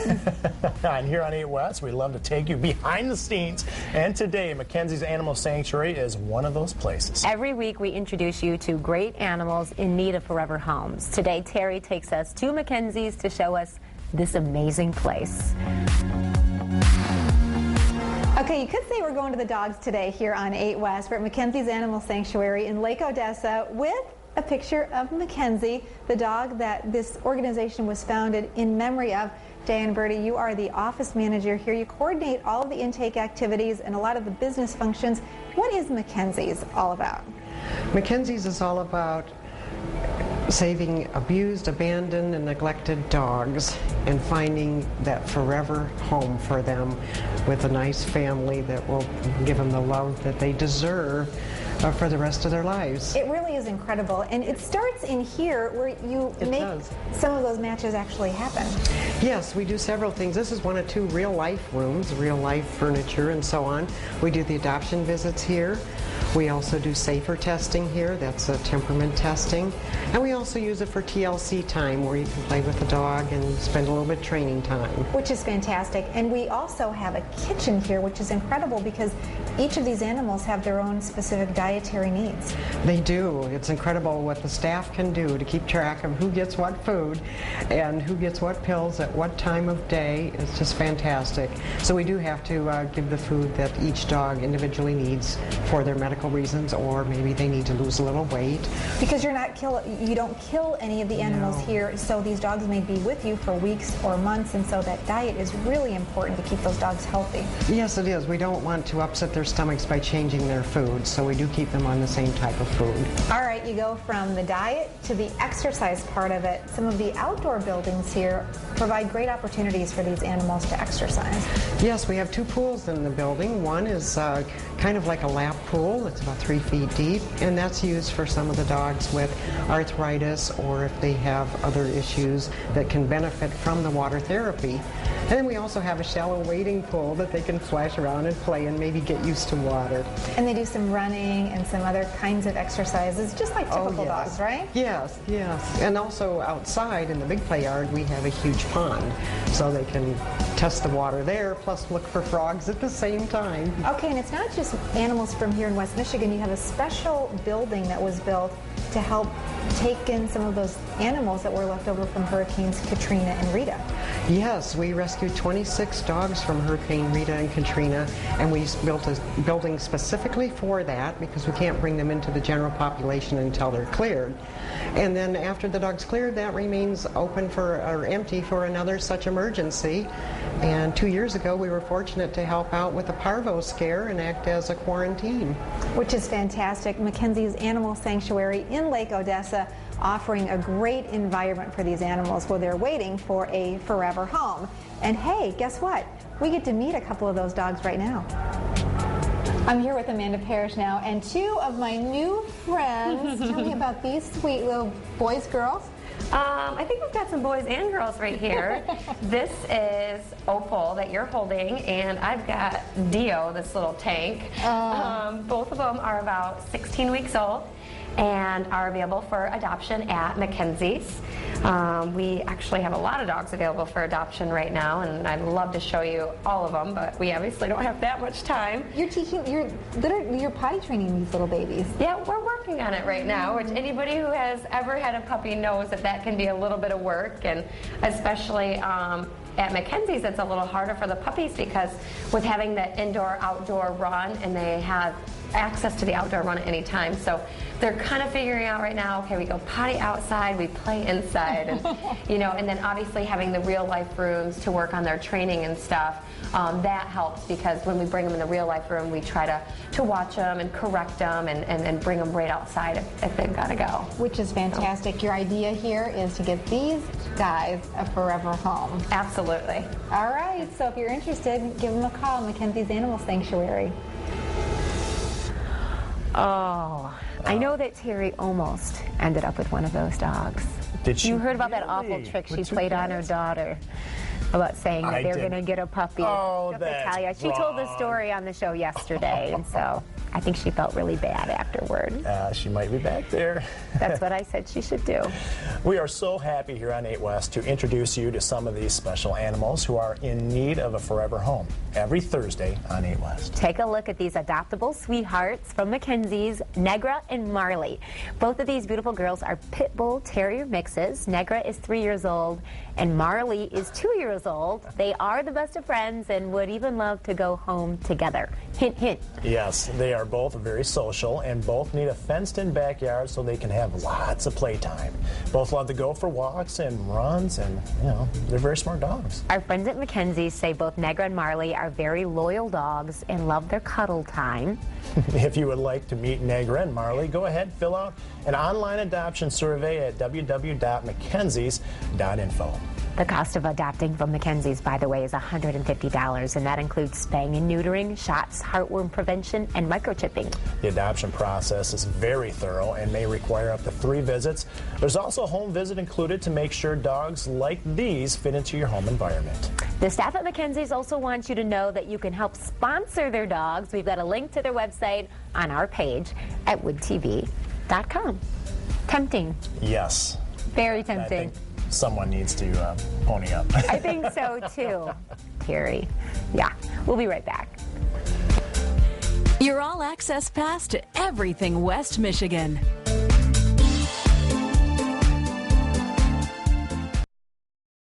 And here on 8 West, we love to take you behind the scenes. And today, Mackenzie's Animal Sanctuary is one of those places. Every week, we introduce you to great animals in need of forever homes. Today, Terri takes us to Mackenzie's to show us this amazing place. Okay, you could say we're going to the dogs today here on 8 West. We're at Mackenzie's Animal Sanctuary in Lake Odessa with a picture of Mackenzie, the dog that this organization was founded in memory of. Diane, Burda, you are the office manager here. You coordinate all of the intake activities and a lot of the business functions. What is Mackenzie's all about? Mackenzie's is all about saving abused, abandoned, and neglected dogs and finding that forever home for them with a nice family that will give them the love that they deserve for the rest of their lives. It really is incredible, and it starts in here where you make some of those matches actually happen. Yes, we do several things. This is one of 2 real-life rooms, real-life furniture and so on. We do the adoption visits here. We also do safer testing here, that's temperament testing. And we also use it for TLC time, where you can play with the dog and spend a little bit of training time. Which is fantastic. And we also have a kitchen here, which is incredible because each of these animals have their own specific dietary needs. They do. It's incredible what the staff can do to keep track of who gets what food and who gets what pills at what time of day. It's just fantastic. So we do have to give the food that each dog individually needs for their medical reasons, or maybe they need to lose a little weight. Because you don't kill any of the animals here, so these dogs may be with you for weeks or months, and so that diet is really important to keep those dogs healthy. Yes, it is. We don't want to upset their stomachs by changing their food, so we do keep them on the same type of food. All right, you go from the diet to the exercise part of it. Some of the outdoor buildings here provide great opportunities for these animals to exercise. Yes, we have 2 pools in the building. One is kind of like a lap pool. It's about 3 feet deep, and that's used for some of the dogs with arthritis or if they have other issues that can benefit from the water therapy. And then we also have a shallow wading pool that they can splash around and play and maybe get used to water. And they do some running and some other kinds of exercises, just like typical dogs, right? Yes, yes. And also outside in the big play yard, we have a huge pond, so they can test the water there, plus look for frogs at the same time. Okay, and it's not just animals from here in West Michigan. You have a special building that was built to help take in some of those animals that were left over from Hurricanes Katrina and Rita. Yes, we rescued 26 dogs from Hurricane Rita and Katrina, and we built a building specifically for that because we can't bring them into the general population until they're cleared. And then after the dog's cleared, that remains open or empty for another such emergency. And 2 years ago, we were fortunate to help out with a parvo scare and act as a quarantine. Which is fantastic. Mackenzie's Animal Sanctuary in Lake Odessa, offering a great environment for these animals while they're waiting for a forever home. And hey, guess what? We get to meet a couple of those dogs right now. I'm here with Amanda Parrish now, and 2 of my new friends. Tell me about these sweet little boys, girls. I think we've got some boys and girls right here. This is Opal that you're holding, and I've got Dio, this little tank. Both of them are about 16 weeks old and are available for adoption at Mackenzie's. We actually have a lot of dogs available for adoption right now, and I'd love to show you all of them, but we obviously don't have that much time. You're potty training these little babies. Yeah, we're working on it right now, which anybody who has ever had a puppy knows that can be a little bit of work, and especially at Mackenzie's, it's a little harder for the puppies because with having the indoor-outdoor run, and they have access to the outdoor run at any time. So they're kind of figuring out right now, okay, we go potty outside, we play inside, and and then obviously having the real life rooms to work on their training and stuff, that helps because when we bring them in the real life room, we try to watch them and correct them and bring them right outside if they've got to go. Which is fantastic. Your idea here is to get these guys a forever home. Absolutely. All right, so if you're interested, give them a call, Mackenzie's Animal Sanctuary. Oh, I know that Terri almost ended up with one of those dogs. Did she? You heard about that awful trick she played on her daughter. about saying that I they're did. going to get a puppy. Oh, Just to that's tell you. She told the wrong. story on the show yesterday, and so I think she felt really bad afterward. She might be back there. That's what I said she should do. We are so happy here on 8 West to introduce you to some of these special animals who are in need of a forever home every Thursday on 8 West. Take a look at these adoptable sweethearts from Mackenzie's, Negra and Marley. Both of these beautiful girls are pit bull terrier mixes. Negra is 3 years old and Marley is 2 years old. They are the best of friends and would even love to go home together. Hint, hint. Yes, they are both very social and both need a fenced-in backyard so they can have lots of playtime. Both love to go for walks and runs, and they're very smart dogs. Our friends at Mackenzie's say both Negra and Marley are very loyal dogs and love their cuddle time. If you would like to meet Negra and Marley, go ahead, fill out an online adoption survey at www.mackenzies.info. The cost of adopting from Mackenzie's, by the way, is $150, and that includes spaying and neutering, shots, heartworm prevention, and microchipping. The adoption process is very thorough and may require up to 3 visits. There's also a home visit included to make sure dogs like these fit into your home environment. The staff at Mackenzie's also want you to know that you can help sponsor their dogs. We've got a link to their website on our page at woodtv.com. Tempting. Yes. Very I tempting. think someone needs to pony up. I think so, too, Terry. Yeah, we'll be right back. Your all-access pass to everything West Michigan.